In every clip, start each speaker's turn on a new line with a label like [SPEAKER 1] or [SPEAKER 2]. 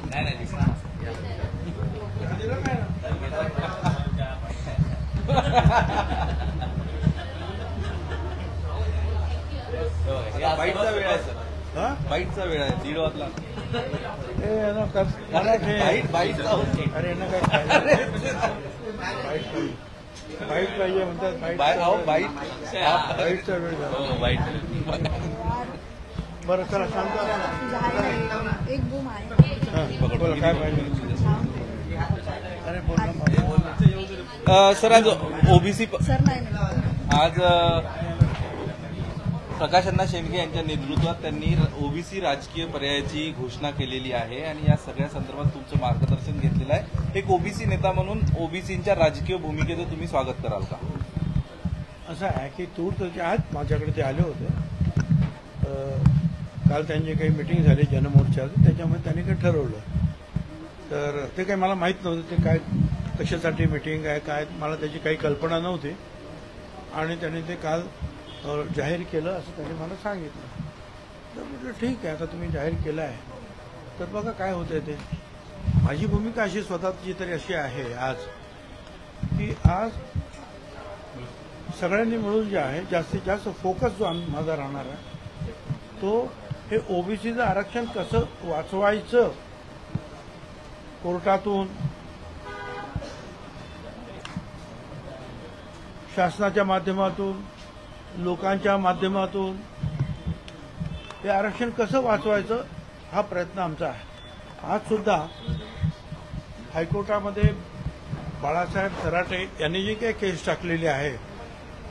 [SPEAKER 1] नाही दिसणार बाईटचा वेळ आहे सर. बाईटचा वेळ आहे 1:30 वाजला.
[SPEAKER 2] अरे ना काय बाईट पाहिजे म्हणतात. बाईटचा वेळ झाला.
[SPEAKER 1] बाईट
[SPEAKER 2] बरं चला सांगतो.
[SPEAKER 3] एक बूम आहे.
[SPEAKER 2] बोला काय पाहिजे. अरे बोल.
[SPEAKER 1] सर आज ओबीसी
[SPEAKER 3] सर नाही
[SPEAKER 1] आज प्रकाश अण्णा शेंडगे यांच्या नेतृत्वात त्यांनी ओबीसी राजकीय पर्यायाची घोषणा केलेली आहे आणि या सगळ्या संदर्भात तुमचं मार्गदर्शन घेतलेलं आहे. एक ओबीसी नेता म्हणून ओबीसींच्या राजकीय भूमिकेचं तुम्ही स्वागत कराल का?
[SPEAKER 2] असं आहे की तूर्त आज माझ्याकडे ते आले होते. काल त्यांची काही मिटिंग झाली जनमोर्चाचं, त्याच्यामध्ये त्यांनी काही ठरवलं. तर ते काही मला माहीत नव्हतं ते काय कशासाठी मिटिंग आहे काय, मला त्याची काही कल्पना नव्हती. आणि त्यांनी ते काल जाहीर केलं असं त्यांनी मला सांगितलं. तर म्हटलं ठीक आहे, आता तुम्ही जाहीर केलं आहे तर बघा काय होतंय ते. माझी भूमिका अशी स्वतःची तरी अशी आहे आज की आज सगळ्यांनी मिळून जे आहे जास्तीत जास्त फोकस जो माझा राहणार आहे तो हे ओबीसीचं आरक्षण कसं वाचवायचं, कोर्टातून शासनाच्या माध्यमातून लोकांच्या माध्यमातून हे आरक्षण कसं वाचवायचं हा प्रयत्न आमचा आहे. आज सुद्धा हायकोर्टामध्ये बाळासाहेब थराटे यांनी जी काही केस टाकलेली आहे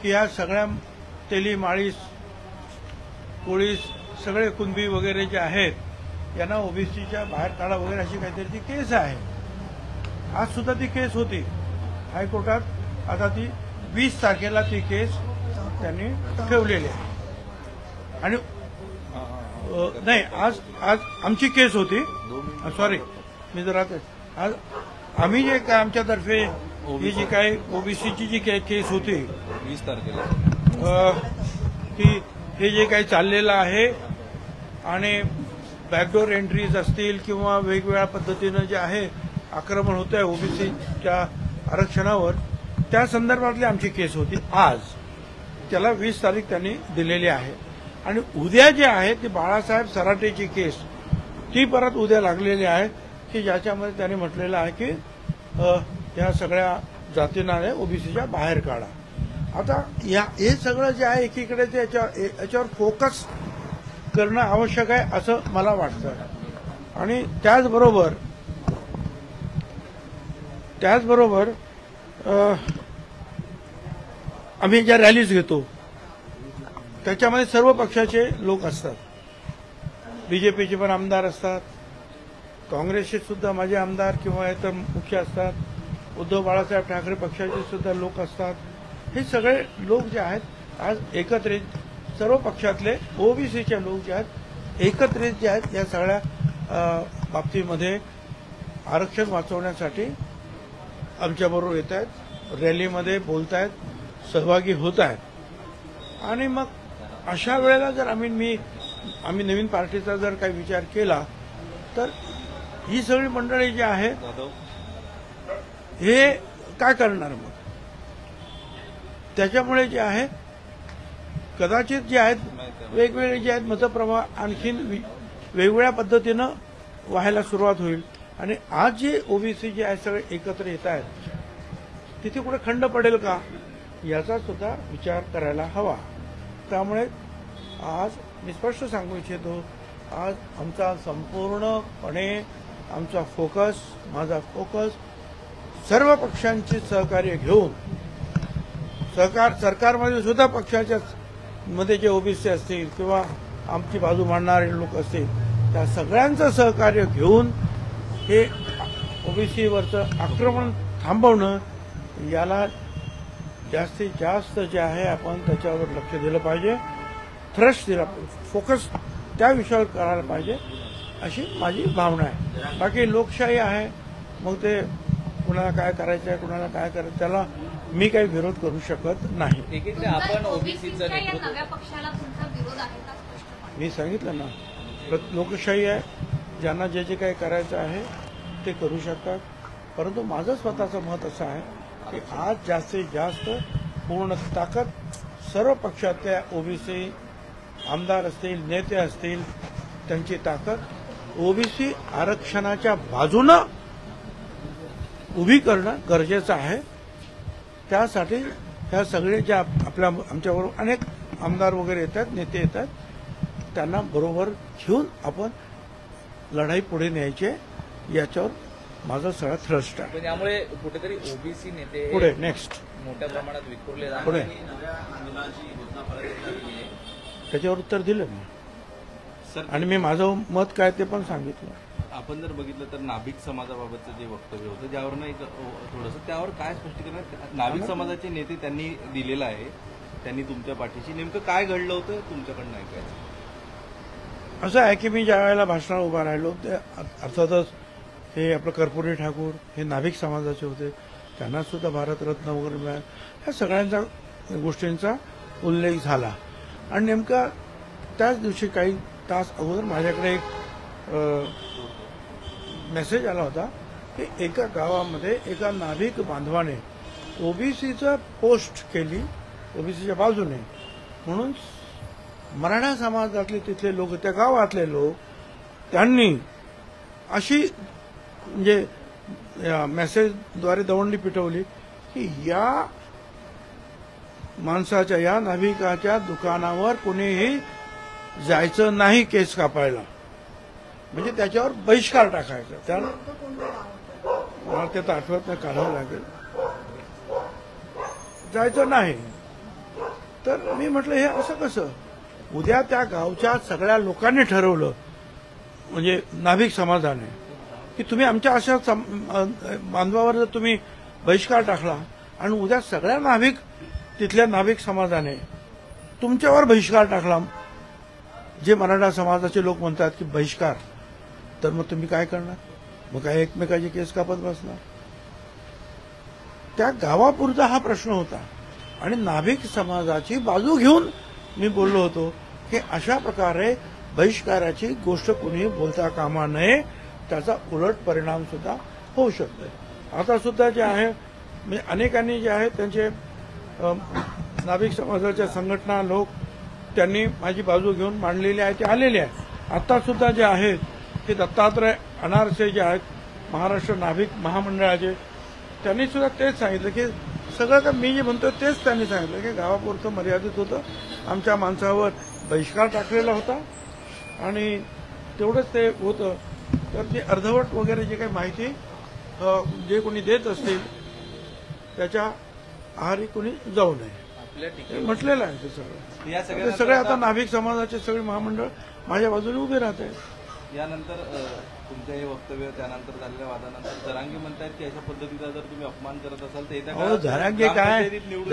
[SPEAKER 2] की या सगळ्या तेली माळीस कोळीस सगळे कुणबी वगैरे जे आहेत यांना ओबीसीच्या बाहेर काढा वगैरे अशी काहीतरी ती केस आहे. आज सुद्धा ती केस होती हायकोर्टात. आता ती 20 तारखेला ती केस त्यांनी ठेवलेली आहे. आणि नाही आज आमची केस होती. सॉरी मी जरा आज आम्ही जे काय आमच्यातर्फे ही जी काय ओबीसीची जी काही केस होती
[SPEAKER 1] 20 तारखेला
[SPEAKER 2] की हे जे काही चाललेलं आहे आणि बॅकडोर एंट्रीज असतील किंवा वेगवेगळ्या पद्धतीनं जे आहे आक्रमण होत आहे ओबीसीच्या आरक्षणावर, त्या संदर्भातली आमची केस होती. आज त्याला 20 तारीख त्यांनी दिलेली आहे. आणि उद्या जे आहे ती बाळासाहेब सराटेची केस ती परत उद्या लागलेली आहे की ज्याच्यामध्ये त्यांनी म्हटलेलं आहे की या सगळ्या जातींना ओबीसीच्या बाहेर काढा. आता हे सगळं जे आहे एकीकडे ते याच्यावर फोकस करणं आवश्यक आहे असं मला वाटतं. आणि त्याचबरोबर आम्ही ज्या रॅलीज घेतो त्याच्यामध्ये सर्व पक्षाचे लोक असतात. बीजेपीचे पण आमदार असतात, काँग्रेसचे सुद्धा माझे आमदार किंवा इतर मुख्य असतात, उद्धव बाळासाहेब ठाकरे पक्षाचे सुद्धा लोक असतात. हे सगळे लोक जे आहेत आज एकत्रित सर्व पक्षातले ओबीसीचे लोक जे आहेत एकत्रित जे आहेत या सगळ्या बाबतीमध्ये आरक्षण वाचवण्यासाठी आमच्याबरोबर येत आहेत, रॅलीमध्ये बोलत आहेत, सहभागी होत आहेत. आणि मग अशा वेळेला जर आम्ही नवीन पार्टीचा जर काही विचार केला तर ही सगळी मंडळी जी आहेत हे काय करणार मग. त्याच्यामुळे जे आहे कदाचित जे आहेत वेगवेगळे जे आहेत मतप्रवाह आणखीन वेगवेगळ्या पद्धतीनं व्हायला सुरुवात होईल. आणि आज जे ओबीसी जे आहेत सगळे एकत्र येत आहेत तिथे कुठे खंड पडेल का याचा सुद्धा विचार करायला हवा. त्यामुळे आज मी स्पष्ट सांगू इच्छितो, आज आमचा संपूर्णपणे आमचा फोकस, माझा फोकस सर्व पक्षांचे सहकार्य घेऊन सरकारमध्ये सुद्धा पक्षाच्या मध्ये जे ओबीसी असतील किंवा आमची बाजू मांडणारे लोक असतील त्या सगळ्यांचं सहकार्य घेऊन हे ओबीसीवरचं आक्रमण थांबवणं याला जास्तीत जास्त जे आहे आपण त्याच्यावर लक्ष दिलं पाहिजे, थ्रस्ट दिला पाहिजे, फोकस त्या विषयावर करायला पाहिजे अशी माझी भावना आहे. बाकी लोकशाही आहे, मग ते कुणाला काय करायचं आहे कुणाला काय करायचं त्याला मी काही विरोध करू शकत नाही.
[SPEAKER 1] आपण ओबीसीचं
[SPEAKER 3] नव्या पक्षाला तुमचा विरोध आहे का?
[SPEAKER 2] मी सांगितलं ना लोकशाही आहे, ज्यांना जे जे काही करायचं आहे ते करू शकतात. परंतु माझं स्वतःचं मत असं आहे की आज जास्तीत जास्त पूर्ण ताकद सर्व पक्षातल्या ओबीसी आमदार असतील, नेते असतील, त्यांची ताकद ओबीसी आरक्षणाच्या बाजूनं उभी करणं गरजेचं आहे. त्यासाठी ह्या सगळे ज्या आमच्याबरोबर अनेक आमदार वगैरे येतात, नेते येतात, त्यांना बरोबर घेऊन आपण लढाई पुढे न्यायची आहे. याच्यावर माझा सगळा थ्रस्ट आहे.
[SPEAKER 4] पण यामुळे कुठेतरी ओबीसी नेते
[SPEAKER 2] पुढे नेक्स्ट
[SPEAKER 4] मोठ्या प्रमाणात विखुरले जाणार.
[SPEAKER 2] पुढे त्याच्यावर उत्तर दिलं मी
[SPEAKER 1] सर,
[SPEAKER 2] आणि मी माझं मत काय ते पण सांगितलं.
[SPEAKER 1] आपण जर बघितलं तर नाभिक समाजाबाबतचं जे वक्तव्य होतं ज्यावरनं एक थोडंसं त्यावर काय स्पष्टीकरण नाभिक समाजाचे नेते त्यांनी दिलेलं आहे, त्यांनी तुमच्या पाठीशी नेमकं काय घडलं होतं तुमच्याकडनं ऐकायचं.
[SPEAKER 2] असं आहे की मी ज्या वेळेला भाषणाला उभा राहिलो ते अर्थातच हे आपलं कर्पुरी ठाकूर हे नाभिक समाजाचे होते, त्यांना सुद्धा भारतरत्न वगैरे मिळालं. ह्या सगळ्यांच्या गोष्टींचा उल्लेख झाला आणि नेमका त्याच दिवशी काही तास अगोदर माझ्याकडे एक मेसेज आला होता की एका गावामध्ये एका नाभिक बांधवाने ओबीसीचं पोस्ट केली ओबीसीच्या बाजूने, म्हणून मराठा समाजातले तिथले लोक, त्या गावातले लोक, त्यांनी अशी म्हणजे मेसेजद्वारे दवंडी पिटवली की या माणसाच्या, या नाभिकाच्या दुकानावर कुणीही जायचं नाही केस कापायला, म्हणजे त्याच्यावर बहिष्कार टाकायचा. त्याला
[SPEAKER 3] नेमकं कोणतं गाव होतं?
[SPEAKER 2] मला ते तर आठवत नाही, काढावं लागेल. जायचं नाही. तर मी म्हटलं हे असं कसं. उद्या त्या गावच्या सगळ्या लोकांनी ठरवलं, म्हणजे नाभिक समाजाने, की तुम्ही आमच्या अशा बांधवावर जर तुम्ही बहिष्कार टाकला आणि उद्या सगळ्या नाभिक तिथल्या नाभिक समाजाने तुमच्यावर बहिष्कार टाकला, जे मराठा समाजाचे लोक म्हणतात की बहिष्कार, तर मग तुम्ही काय करणार? मग काय एकमेकाची केस कापत बसणार? त्या गावापुरता हा प्रश्न होता आणि नाभिक समाजाची बाजू घेऊन मी बोललो होतो की अशा प्रकारे बहिष्काराची गोष्ट कुणी बोलता कामा नये, त्याचा उलट परिणाम सुद्धा होऊ शकतो. आता सुद्धा जे आहे म्हणजे अनेकांनी जे आहे त्यांचे नाभिक समाजाच्या संघटना लोक त्यांनी माझी बाजू घेऊन मांडलेली आहे, ते आलेले आहे. आता सुद्धा जे आहेत ते दत्तात्रय अनारसे जे आहेत महाराष्ट्र नाभिक महामंडळाचे, त्यांनी सुद्धा तेच सांगितलं की सगळं का मी जे म्हणतोय तेच त्यांनी सांगितलं की गावापुरतं मर्यादित होतं, आमच्या माणसावर बहिष्कार टाकलेला होता आणि तेवढंच ते होतं. तर ते अर्धवट वगैरे जे काही माहिती जे कोणी देत असतील त्याच्या आहारी कोणी जाऊ नये
[SPEAKER 4] आपल्या
[SPEAKER 2] हे म्हटलेलं आहे. ते सगळं
[SPEAKER 1] या
[SPEAKER 2] ते सगळे आता नाभिक समाजाचे सगळे महामंडळ माझ्या बाजूने उभे राहत आहेत.
[SPEAKER 1] यानंतर तुमचं हे वक्तव्य त्यानंतर झालेल्या वादानंतर जरांगे म्हणतायत की अशा पद्धतीचा जर तुम्ही अपमान करत असाल तर येत्या
[SPEAKER 2] हो,
[SPEAKER 1] काळात
[SPEAKER 2] जरांगे काय
[SPEAKER 1] ग्रामपंचायतीत निवडून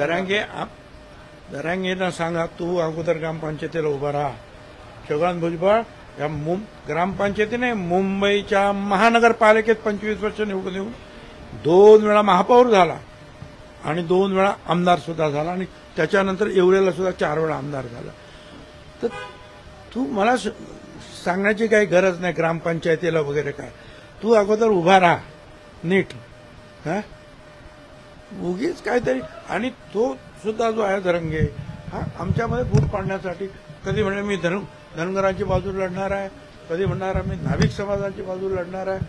[SPEAKER 2] जरांगेंना सांगा तू अगोदर ग्रामपंचायतीला उभा राहा. छगन भुजबळ या ग्रामपंचायतीने मुंबईच्या महानगरपालिकेत 25 वर्ष निवडून येऊन 2 वेळा महापौर झाला आणि 2 वेळा आमदार सुद्धा झाला आणि त्याच्यानंतर येवलेला सुद्धा 4 वेळा आमदार झाला. तर तू मला सांगण्याची काही गरज नाही ग्रामपंचायतीला वगैरे काय. तू अगोदर उभा राहा नीट. हा उगीच काहीतरी. आणि तो सुद्धा जो आहे धरंगे हा आमच्यामध्ये फूट पाडण्यासाठी कधी म्हणे मी धनगरांची बाजू लढणार आहे, कधी म्हणणार मी नाभिक समाजाची बाजू लढणार आहे.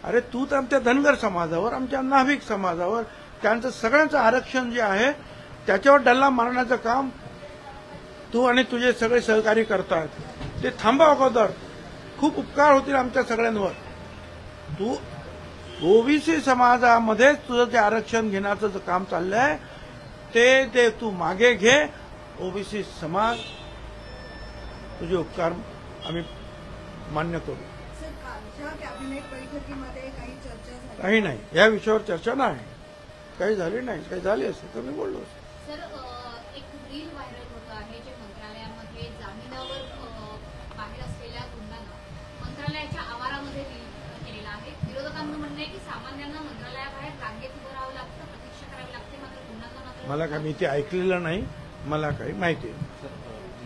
[SPEAKER 2] अरे तू तर आमच्या धनगर समाजावर, आमच्या नाभिक समाजावर, त्यांचं सगळ्यांचं आरक्षण जे आहे त्याच्यावर डल्ला मारण्याचं काम तू आणि तुझे सगळे सहकारी करतायत. ते थांबा अगोदर. खूप उपकार होतील आमच्या सगळ्यांवर. तू ओबीसी समाजामध्येच तुझं जे आरक्षण घेण्याचं जे काम चाललंय ते तू मागे घे. ओबीसी समाज तुझे उपकार आम्ही मान्य करू.
[SPEAKER 3] सर, कालच्या कॅबिनेट बैठकीमध्ये काही चर्चा झाली?
[SPEAKER 2] काही नाही, या विषयावर चर्चा नाही, काही झाली नाही. काही झाली असेल तर मी बोललो असतो.
[SPEAKER 5] सर, एक रील व्हायरल होत आहे जे मंत्रालयामध्ये जामिनावर बाहेर असलेल्या गुंडांना मंत्रालयाच्या आवारामध्ये रील केलेला आहे. विरोधकांचं म्हणणं आहे की सामान्यांना मंत्रालयाबाहेर रांगेत उभं राहावं लागतं, प्रतीक्षा करावी लागते, मात्र गुंडांना मात्र
[SPEAKER 2] मला काय, मी ते ऐकलेलं नाही, मला काही माहिती आहे.
[SPEAKER 1] सर,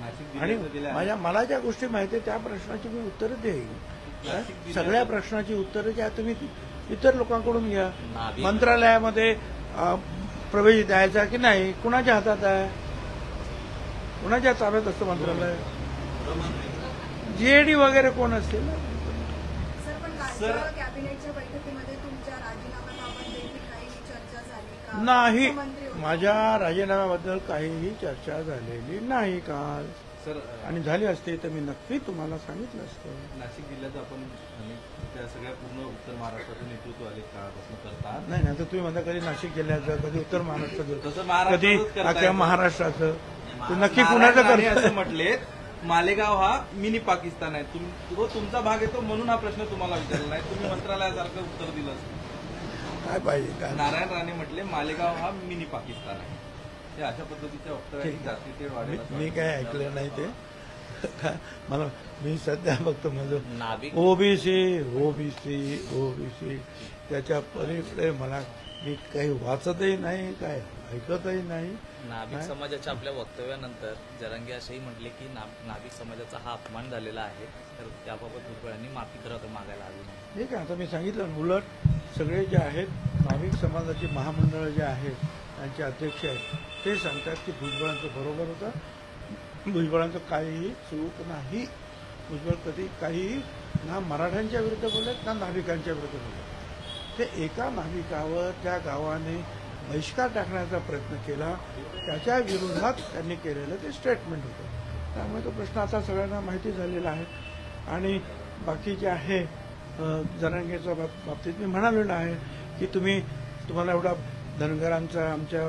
[SPEAKER 1] नाशिक
[SPEAKER 2] आणि
[SPEAKER 1] जिल्ह्याचं गेल्या
[SPEAKER 2] मला ज्या गोष्टी माहिती आहे त्या प्रश्नाची मी उत्तरं देईन.
[SPEAKER 1] नाशिक जिल्ह्यात-
[SPEAKER 2] सगळ्या प्रश्नाची उत्तरं घ्या तुम्ही इतर लोकांकडून घ्या.
[SPEAKER 4] नाभिक-
[SPEAKER 2] मंत्रालयामध्ये प्रवेश द्यायचा की नाही कुणाच्या हातात आहे, कुणाच्या ताब्यात असतं मंत्रालय, जीएडी वगैरे कोण असतील ना.
[SPEAKER 3] सर पण कालच्या कॅबिनेटच्या बैठकीमध्ये तुमच्या राजीनाम्याबाबत देखील काही चर्चा झाली का?
[SPEAKER 2] नाही,
[SPEAKER 3] मुख्यमंत्री होते.
[SPEAKER 2] माझ्या राजीनाम्याबद्दल काहीही चर्चा झालेली नाही काल.
[SPEAKER 1] सर
[SPEAKER 2] आणि झाली असते तर मी नक्की तुम्हाला सांगितलं असतं.
[SPEAKER 1] नाशिक जिल्ह्याचं आपण आणि त्या सगळ्या पूर्ण उत्तर महाराष्ट्राचं नेतृत्व आले काळापासून करतात.
[SPEAKER 2] नाही आता तुम्ही म्हणता कधी नाशिक जिल्ह्याचं, कधी उत्तर महाराष्ट्राचं,
[SPEAKER 1] तसं महाराष्ट्रातच
[SPEAKER 2] कधी
[SPEAKER 1] करता
[SPEAKER 2] अख्ख्या
[SPEAKER 1] येतं.
[SPEAKER 2] महाराष्ट्राचं, ते नक्की
[SPEAKER 1] नारायण
[SPEAKER 2] कुणाचं
[SPEAKER 1] राणे असं
[SPEAKER 2] करतं.
[SPEAKER 1] म्हटलेत मालेगाव हा मिनी पाकिस्तान आहे. तो तुमचा भाग येतो म्हणून हा प्रश्न तुम्हाला विचारला नाही. तुम्ही मंत्रालयासारखं उत्तर दिलं असतं.
[SPEAKER 2] काय पाहिजे काय
[SPEAKER 1] नारायण राणे म्हटले मालेगाव हा मिनी पाकिस्तान आहे. हे अशा पद्धतीच्या वक्तव्याने
[SPEAKER 2] ठीक.
[SPEAKER 1] जास्ती तेढ वाढेल असं
[SPEAKER 2] मी काय ऐकलं नाही ते. मला मी सध्या फक्त माझं
[SPEAKER 4] नाभिक
[SPEAKER 2] ओबीसी त्याच्या पलीकडे मला मी काही वाचतही नाही, काय ऐकतही नाही.
[SPEAKER 4] नाभिक
[SPEAKER 2] नाही.
[SPEAKER 4] समाजाच्या आपल्या वक्तव्यानंतर जरांगे असेही म्हटले की नाभिक समाजाचा हा अपमान झालेला आहे, तर त्याबाबत भुजबळांनी माफी तर मागायला हवी नाही.
[SPEAKER 2] ठीक आहे, आता मी सांगितलं उलट सगळे जे आहेत नाभिक समाजाची महामंडळं जे आहेत त्यांचे अध्यक्ष आहेत ते सांगतात की भुजबळांचं बरोबर होतं, भुजबळांचं काहीही चूक नाही. भुजबळ कधी काहीही ना मराठ्यांच्या विरुद्ध बोलत ना नाभिकांच्या विरुद्ध बोलत. ते एका नाभिकावर त्या गावाने बहिष्कार टाकण्याचा प्रयत्न केला त्याच्या विरोधात त्यांनी केलेलं ते स्टेटमेंट होतं. त्यामुळे तो प्रश्न आता सगळ्यांना माहिती झालेला आहे. आणि बाकी जे आहे जरांगेच्या बाबतीत मी म्हणालेलं आहे की तुम्हाला एवढा धनगरांचा, आमच्या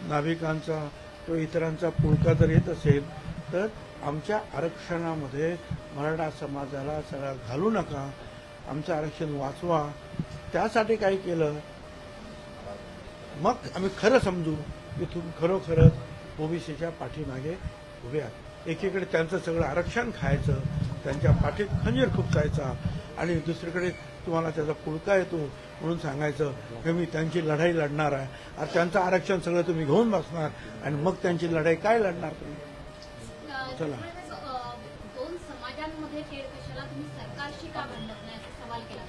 [SPEAKER 2] नाभिकांचा किंवा इतरांचा पुळका जर येत असेल तर आमच्या आरक्षणामध्ये मराठा समाजाला सगळा घालू नका, आमचं आरक्षण वाचवा. त्यासाठी काही केलं मग आम्ही खरं समजू की तुम्ही खरोखरच ओबीसीच्या पाठीमागे उभे आहात. एकीकडे त्यांचं सगळं आरक्षण खायचं, त्यांच्या पाठीत खंजीर खुपसायचा आणि दुसरीकडे तुम्हाला त्याचा पुळका येतो म्हणून सांगायचं की मी त्यांची लढाई लढणार आहे. आणि त्यांचं आरक्षण सगळं तुम्ही घेऊन बसणार आणि मग त्यांची लढाई काय लढणार तुम्ही. चला.
[SPEAKER 5] दोन समाजांमध्ये तेढ कशाला, तुम्ही सरकारशी का भांडत नाही असा सवाल केला.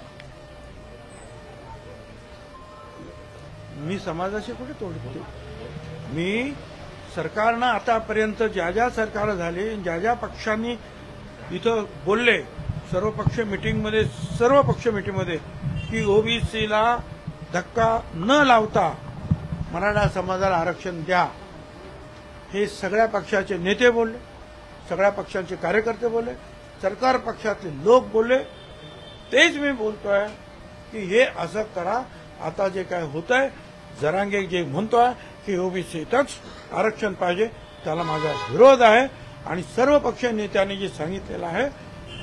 [SPEAKER 2] मी समाजाशी कुठे तोडतो. मी सरकारनं आतापर्यंत ज्या ज्या सरकार झाले, ज्या ज्या पक्षांनी इथं बोलले, सर्व पक्ष मिटिंगमध्ये की ओबीसीला धक्का न लावता मराठा समाजाला आरक्षण द्या, हे सगळ्या पक्षाचे नेते बोलले, सगळ्या पक्षांचे कार्यकर्ते बोलले, सरकार पक्षातले लोक बोलले. तेच मी बोलतोय की हे असं करा. आता जे काय होतंय, जरांगे जे म्हणतोय की ओबीसीतच आरक्षण पाहिजे, त्याला माझा विरोध आहे. आणि सर्व पक्षीय नेत्यांनी जे सांगितलेलं आहे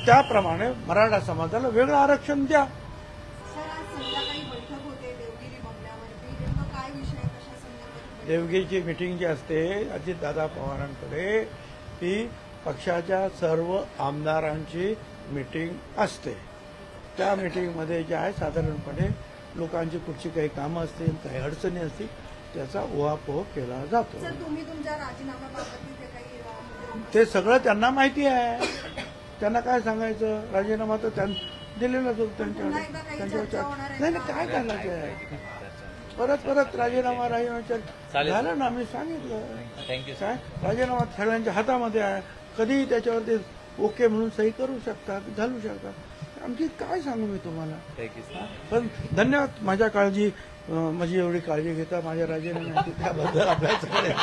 [SPEAKER 2] त्याप्रमाणे मराठा समाजाला वेगळं आरक्षण द्या.
[SPEAKER 3] सर आज संध्याकाळी बैठक होते देवगिरी बंगल्यावरती, नेमकं काय विषय आहे, कशा संदर्भात?
[SPEAKER 2] देवगिरीची मिटिंग जी असते अजितदादा पवारांकडे, ती पक्षाच्या सर्व आमदारांची मिटिंग असते. त्या मिटिंगमध्ये जे आहे साधारणपणे लोकांची कुठची काही कामं असतील, काही अडचणी असतील, त्याचा उहापोह केला जातो.
[SPEAKER 3] सर तुम्ही तुमच्या राजीनाम्याबाबत तिथे काही मुद्दे
[SPEAKER 2] ते सगळं त्यांना माहिती आहे. त्यांना काय सांगायचं, राजीनामा तर दिलेलाच होता त्यांच्याकडे.
[SPEAKER 3] पुन्हा एकदा काही
[SPEAKER 2] त्यांच्यावर
[SPEAKER 3] चर्चा होणार आहे
[SPEAKER 2] नाही
[SPEAKER 3] का?
[SPEAKER 2] काय करायचं आहे, परत राजीनामा
[SPEAKER 4] चालेल.
[SPEAKER 2] झालं ना, मी सांगितलं
[SPEAKER 4] थँक्यू.
[SPEAKER 2] काय राजीनामा सगळ्यांच्या हातामध्ये आहे. कधीही त्याच्यावरती ओके म्हणून सही करू शकतात, घालू शकतात. आमची काय सांगू मी तुम्हाला.
[SPEAKER 4] थँक्यू.
[SPEAKER 2] पण धन्यवाद, माझी एवढी काळजी घेता माझ्या राजीनाम्याची, त्याबद्दल आपल्याकडे